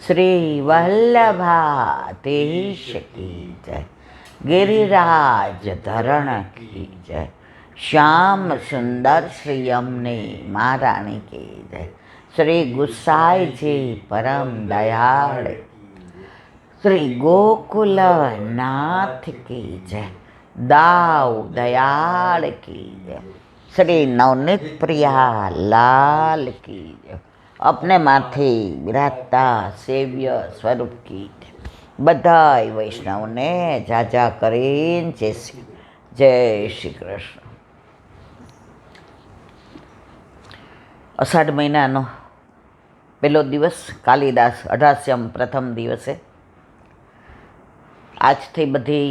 શ્રી વલ્લભાધીશ કી જય, गिरिराज धरण की जय, श्याम सुंदर श्री यमुने महारानी की जय, श्री गुसाई जी परम दयाल, श्री गोकुल नाथ की जय, दाऊ दयाल की जय, श्री नवनीत प्रिया लाल की जय, अपने माथे विराजता सेव्य स्वरूप की जय। બધાય વૈષ્ણવને જાજા કરીને જય શ્રી કૃષ્ણ. અષાઢ મહિનાનો પહેલો દિવસ, કાલિદાસ અઢાસ્યમ પ્રથમ દિવસે. આજથી બધી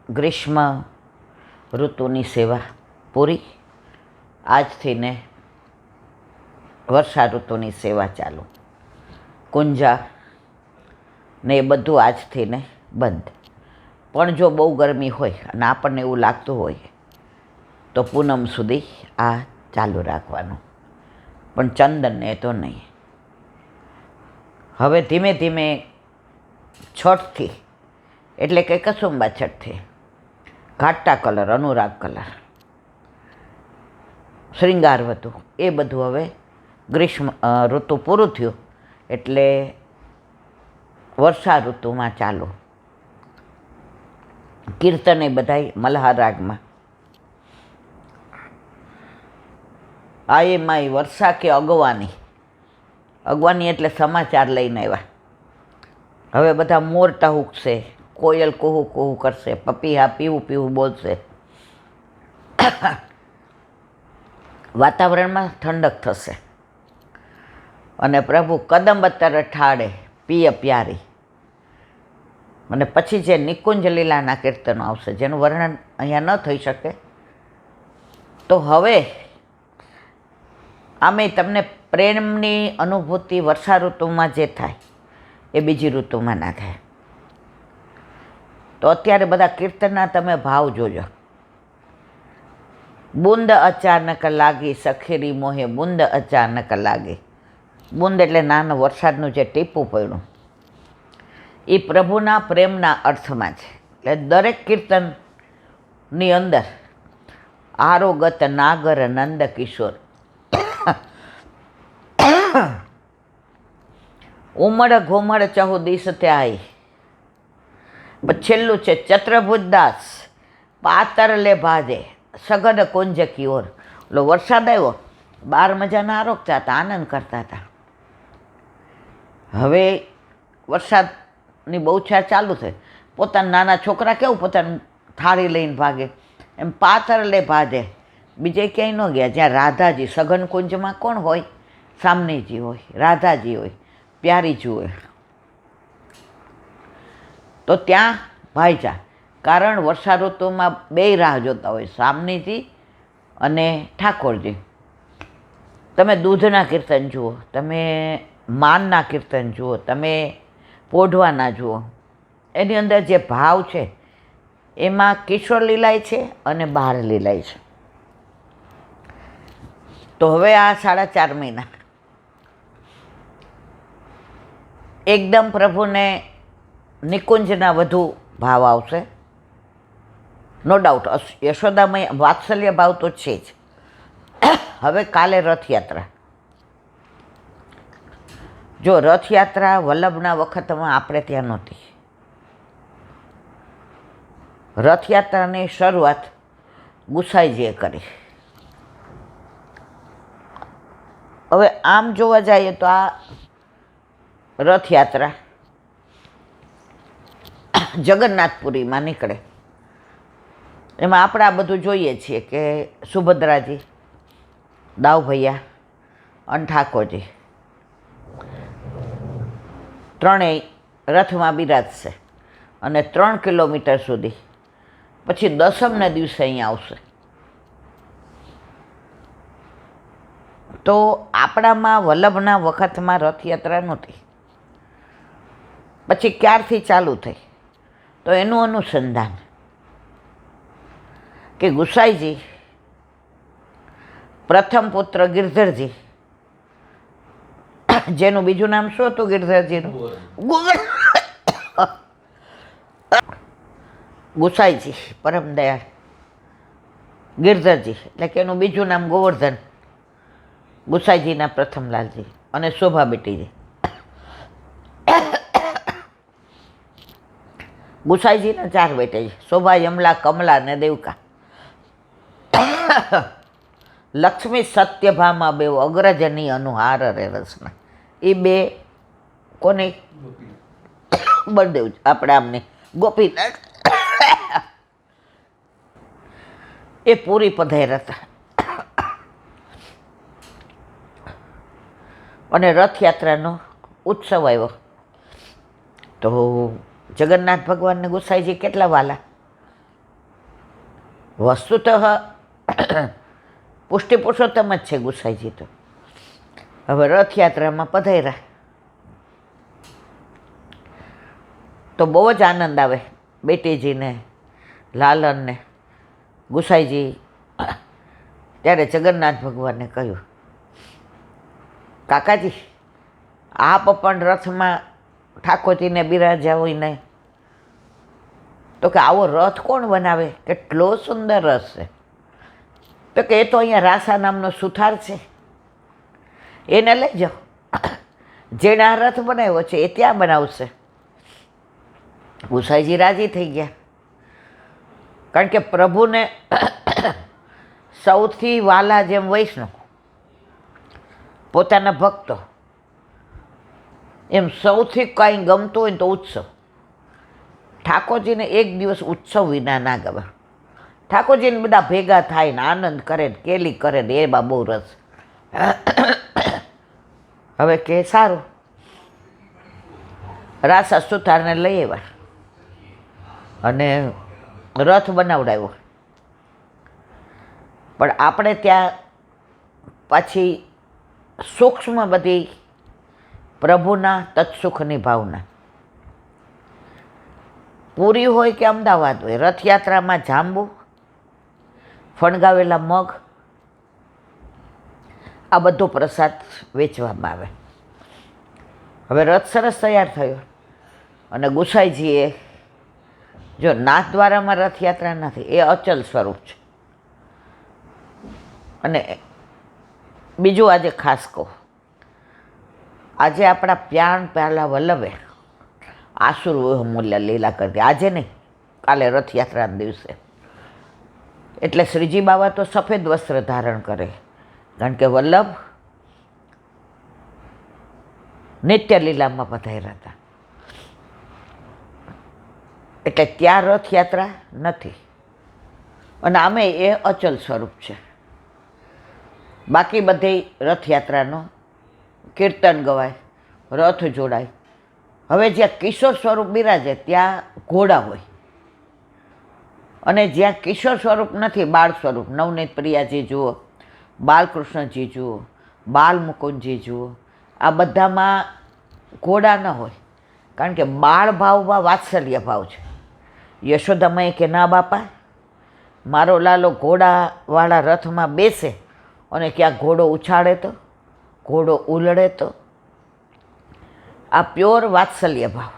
ગ્રીષ્મ ઋતુની સેવા પૂરી. આજથી ને વર્ષા ઋતુની સેવા ચાલુ. કુંજા ને એ બધું આજથી ને બંધ. પણ જો બહુ ગરમી હોય અને આપણને એવું લાગતું હોય તો પૂનમ સુધી આ ચાલુ રાખવાનું, પણ ચંદનને તો નહીં. હવે ધીમે ધીમે છઠથી, એટલે કે કસુંબા છઠથી ઘાટા કલર, અનુરાગ કલર, શ્રૃંગારવતુ, એ બધું હવે ગ્રીષ્મ ઋતુ પૂરું થયું એટલે વર્ષા ઋતુમાં ચાલુ. કીર્તને બધાય મલ્હાર રાગમાં. આ એમાંય વર્ષા કે અગવાની, અગવાની એટલે સમાચાર લઈને આવ્યા. હવે બધા મોર ટહુકશે, કોયલ કુહુ કુહુ કરશે, પપીહા પીવું પીવું બોલશે. વાતાવરણમાં ઠંડક થશે અને પ્રભુ કદમ બતર ઠાડે પિય પ્યારી. અને પછી જે નિકુંજ લીલાના કીર્તનો આવશે, જેનું વર્ણન અહીંયા ન થઈ શકે, તો હવે આમે તમને પ્રેમની અનુભૂતિ વર્ષા ઋતુમાં જે થાય એ બીજી ઋતુમાં ના થાય. તો અત્યારે બધા કીર્તનના તમે ભાવ જોજો. બુંદ અચાનક લાગી સખેરી મોહે, બુંદ અચાનક લાગી. બુંદ એટલે નાનું વરસાદનું જે ટીપું પડ્યું, એ પ્રભુના પ્રેમના અર્થમાં છે. એટલે દરેક કીર્તનની અંદર આરોગત નાગર નંદ કિશોર, ઉમળ ઘુમળ ચહુ દિશ ત્યાય. છેલ્લું છે ચત્રભુજદાસ પાતર લે ભાજે સઘન કુંજ કી ઓર. એટલે વરસાદ આવ્યો, બાર મજાના આરોગતા હતા, આનંદ કરતા હતા. હવે વરસાદની બહુછાર ચાલુ થઈ. પોતાના નાના છોકરા કેવું પોતાની થાળી લઈને ભાગે, એમ પાતર લે ભાજે. બીજે ક્યાંય ન ગયા. જ્યાં રાધાજી, સઘન કુંજમાં કોણ હોય? સામનેજી હોય, રાધાજી હોય, પ્યારીજી હોય. તો ત્યાં ભાઈજા, કારણ વર્ષા ઋતુમાં બેય રાહ જોતા હોય, સામનેજી અને ઠાકોરજી. તમે દૂધના કીર્તન જુઓ, તમે માનના કીર્તન જુઓ, તમે પોઢવાના જુઓ, એની અંદર જે ભાવ છે એમાં કિશોર લીલાય છે અને બાળ લીલાય છે. તો હવે આ 4.5 મહિના એકદમ પ્રભુને નિકુંજના વધુ ભાવ આવશે. નો ડાઉટ યશોદામય વાત્સલ્ય ભાવ તો છે જ. હવે કાલે રથયાત્રા. જો રથયાત્રા વલ્લભના વખતમાં આપણે ત્યાં નહોતી. રથયાત્રાની શરૂઆત ગુસાઈજીએ કરી. હવે આમ જોવા જઈએ તો આ રથયાત્રા જગન્નાથપુરીમાં નીકળે. એમાં આપણે આ બધું જોઈએ છીએ કે સુભદ્રાજી, દાઉભૈયા અને ઠાકોરજી ત્રણેય રથમાં બિરાજશે અને 3 કિલોમીટર સુધી. પછી દસમને દિવસે અહીંયા આવશે. તો આપણામાં વલ્લભના વખતમાં રથયાત્રા નહોતી. પછી ક્યારથી ચાલુ થઈ? તો એનું અનુસંધાન કે ગુસાઈજી પ્રથમ પુત્ર ગિરધરજી જેનું બીજું નામ શું હતું ગિરધરજીનું? ગુસાઈજી પરમ દયાળ ગિરધરજી, એટલે કે એનું બીજું નામ ગોવર્ધન. ગુસાઈજીના પ્રથમ લાલજી અને શોભા બેટીજી. ગુસાઈજીના 4 બેટા છે, શોભા, યમલા, કમલા અને દેવકા. લક્ષ્મી સત્યભામા બેવ અગ્રજની અનુહાર રે રસના. એ 2 કોને? બળદેવ, આપણે આમને ગોપીનાથ. એ પૂરી પધાર્યા હતા અને રથયાત્રાનો ઉત્સવ આવ્યો. તો જગન્નાથ ભગવાનને ગુસાઈજી કેટલા વાલા? વસ્તુતઃ પુષ્ટિ પુરુષોત્તમ જ છે ગુસાઈજી તો. હવે રથયાત્રામાં પધાર્યા તો બહુ જ આનંદ આવે બેટીજીને, લાલનને. ગુસાઈજી ત્યારે જગન્નાથ ભગવાનને કહ્યું, કાકાજી આપ પણ રથમાં ઠાકોરજીને બિરાજ્યા હોય નહીં તો કે આવો રથ કોણ બનાવે? કેટલો સુંદર રથ છે. તો કે એ તો અહીંયા રાસા નામનો સુથાર છે, એને લઈ જાઓ. જેણે આ રથ બનાવ્યો છે એ ત્યાં બનાવશે. ગુસાઈજી રાજી થઈ ગયા, કારણ કે પ્રભુને સૌથી વાલા જેમ વૈષ્ણવ, પોતાના ભક્તો, એમ સૌથી કંઈ ગમતું હોય તો ઉત્સવ. ઠાકોરજીને એક દિવસ ઉત્સવ વિના ના ગમે. ઠાકોરજીને બધા ભેગા થાય ને આનંદ કરે ને કેલી કરે ને એમાં બહુ રસ. હવે કે સારું, રાસા સુથારને લઈ આવ્યા અને રથ બનાવડાવ્યો. પણ આપણે ત્યાં પાછી સૂક્ષ્મ બધી પ્રભુના તત્સુખની ભાવના. પૂરી હોય કે અમદાવાદ હોય, રથયાત્રામાં જાંબુ, ફણગાવેલા મગ, આ બધો પ્રસાદ વેચવામાં આવે. હવે રથ સરસ તૈયાર થયો અને ગુસાઈજીએ, જો નાથદ્વારામાં રથયાત્રા નથી, એ અચલ સ્વરૂપ છે. અને બીજું આજે ખાસ કહું, આજે આપણા પ્યાણ પ્યાલા વલ્લભે આસુર મૂલ્ય લીલા કરી દે. આજે નહીં, કાલે રથયાત્રાના દિવસે. એટલે શ્રીજી બાબા તો સફેદ વસ્ત્ર ધારણ કરે, કારણ કે વલ્લભ નિત્ય લીલામાં પધાર્યા હતા. એટલે ત્યાં રથયાત્રા નથી અને આમે એ અચલ સ્વરૂપ છે. બાકી બધી રથયાત્રાનો કીર્તન ગવાય, રથ જોડાય. હવે જ્યાં કિશોર સ્વરૂપ બિરાજે ત્યાં ઘોડા હોય, અને જ્યાં કિશોર સ્વરૂપ નથી, બાળ સ્વરૂપ, નવનીત પ્રિયાજી જુઓ, બાલકૃષ્ણજી જુઓ, બાલ મુકુંદજી જુઓ, આ બધામાં ઘોડા ન હોય, કારણ કે બાળ ભાવમાં વાત્સલ્ય ભાવ છે. યશોદામાએ કે ના બાપા, મારો લાલો ઘોડાવાળા રથમાં બેસે અને ક્યાંક ઘોડો ઉછાળે તો, ઘોડો ઉલળે તો. આ પ્યોર વાત્સલ્ય ભાવ.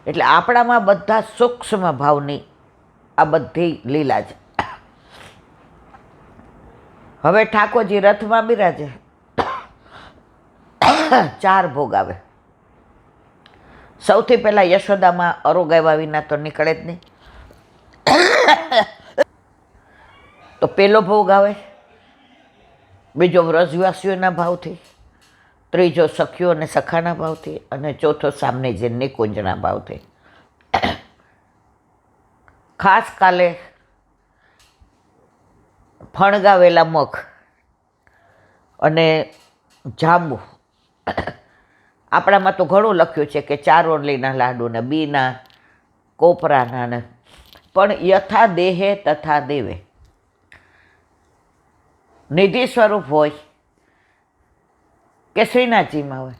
એટલે આપણામાં બધા સૂક્ષ્મ ભાવની આ બધી લીલા છે. હવે ઠાકોરજી રથમાં બિરાજે, 4 ભોગ આવે. સૌથી પહેલાં યશોદામાં અરોગાવ્યા વિના તો નીકળે જ નહીં, તો પહેલો ભોગ આવે. બીજો વ્રજવાસીઓના ભાવથી, ત્રીજો સખીઓ અને સખાના ભાવથી, અને ચોથો સામને જે નિકુંજના ભાવથી. ખાસ કાલે ફણગાવેલા મગ અને જાંબુ. આપણામાં તો ઘણું લખ્યું છે કે ચારોલીના લાડુ ને બીના, કોપરાના ને, પણ યથા દેહે તથા દેવે. નિધિ સ્વરૂપ હોય કે શ્રીનાથજીમાં હોય,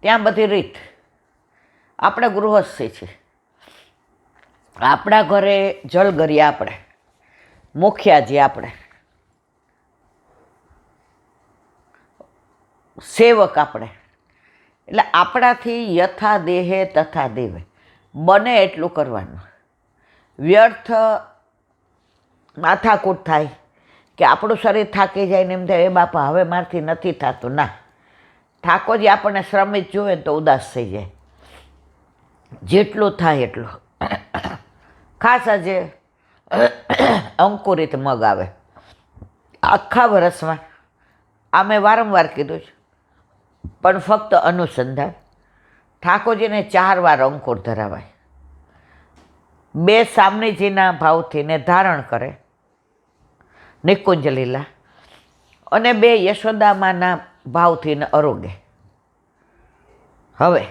ત્યાં બધી રીત. આપણે ગૃહસ્થી છે, આપણા ઘરે જલગરી આપણે, મુખિયાજી આપણે, સેવક આપણે, એટલે આપણાથી યથા દેહે તથા દેવે બને એટલું કરવાનું. વ્યર્થ માથાકૂટ થાય કે આપણું શરીર થાકી જાય ને એમ થાય એ બાપા હવે મારથી નથી થતું. ના, ઠાકોરજી આપણને શ્રમિત જુએ તો ઉદાસ થઈ જાય. જેટલું થાય એટલું. ખાસ આજે અંકુરિત મગ આવે આખા વરસમાં, આ મેં વારંવાર કીધું છે, પણ ફક્ત અનુસંધાન. ઠાકોરજીને 4 વાર અંકુર ધરાવાય. 2 સામનેજીના ભાવથી ને ધારણ કરે નિકુંજ લીલા, અને 2 યશોદામાના ભાવથી ને અરોગે. હવે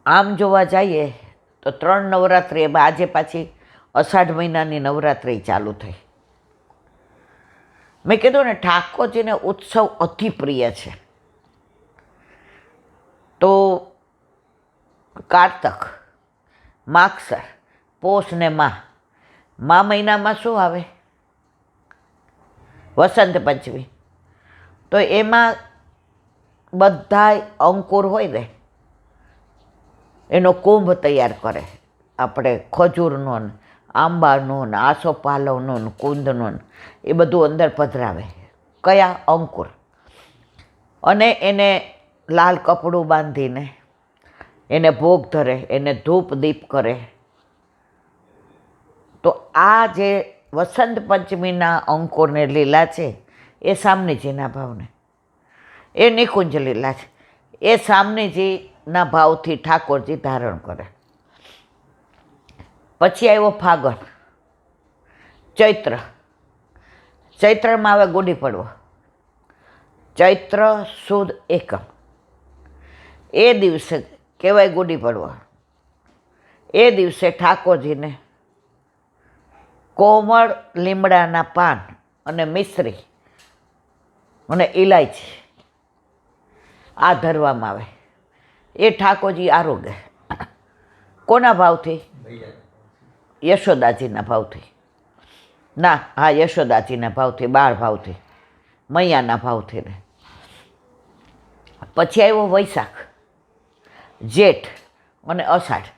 આમ જોવા જઈએ તો 3 નવરાત્રિ, આજે પાછી અષાઢ મહિનાની નવરાત્રિ ચાલુ થઈ. મેં કીધું ને ઠાકોરજીને ઉત્સવ અતિ પ્રિય છે. તો કારતક, માગસર, પોષ ને મા મહિનામાં શું આવે? વસંત પંચમી. તો એમાં બધાય અંકુર હોય ને એનો કુંભ તૈયાર કરે. આપણે ખજૂરનો ને આંબાનો ને આસોપાલવનો ને કુંદનો ને એ બધું અંદર પધરાવે. કયા? અંકુર. અને એને લાલ કપડું બાંધીને એને ભોગ ધરે, એને ધૂપ દીપ કરે. તો આ જે વસંત પંચમીના અંકુરને લીલા છે એ સામનેજીના ભાવને, એ નિકુંજ લીલા છે એ સામનેજીના ભાવથી ઠાકોરજી ધારણ કરે. પછી આવ્યો ફાગણ, ચૈત્ર. ચૈત્રમાં આવે ગુડી પડવો. ચૈત્ર સુદ એકમ, એ દિવસે કહેવાય ગુડી પડવો. એ દિવસે ઠાકોરજીને કોમળ લીમડાના પાન અને મિશ્રી અને ઇલાયચી આ ધરવામાં આવે. એ ઠાકોરજી આરોગે. કોના ભાવથી? યશોદાજીના ભાવથી. ના, હા, યશોદાજીના ભાવથી, 12 ભાવથી, મૈયાના ભાવથી ને. પછી આવ્યો વૈશાખ, જેઠ અને અષાઢ.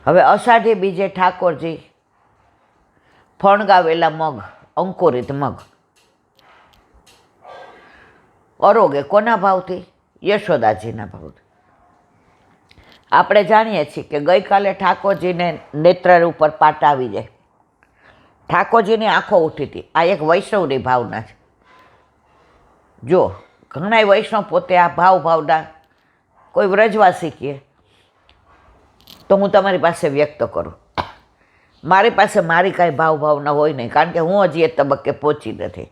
હવે અષાઢી બીજે ઠાકોરજી ફણગાવેલા મગ, અંકુરિત મગ અરોગે. કોના ભાવથી? યશોદાજીના ભાવથી. આપણે જાણીએ છીએ કે ગઈકાલે ઠાકોરજીને નેત્ર ઉપર પાટા આવી જાય, ઠાકોરજીની આંખો ઉઠી હતી. આ એક વૈષ્ણવની ભાવના છે. જો ઘણા વૈષ્ણવ પોતે આ ભાવના કોઈ વ્રજવાસી કહે તો હું તમારી પાસે વ્યક્ત કરું. મારી પાસે મારી કાંઈ ભાવના હોય નહીં, કારણ કે હું હજી એ તબક્કે પહોંચી નથી.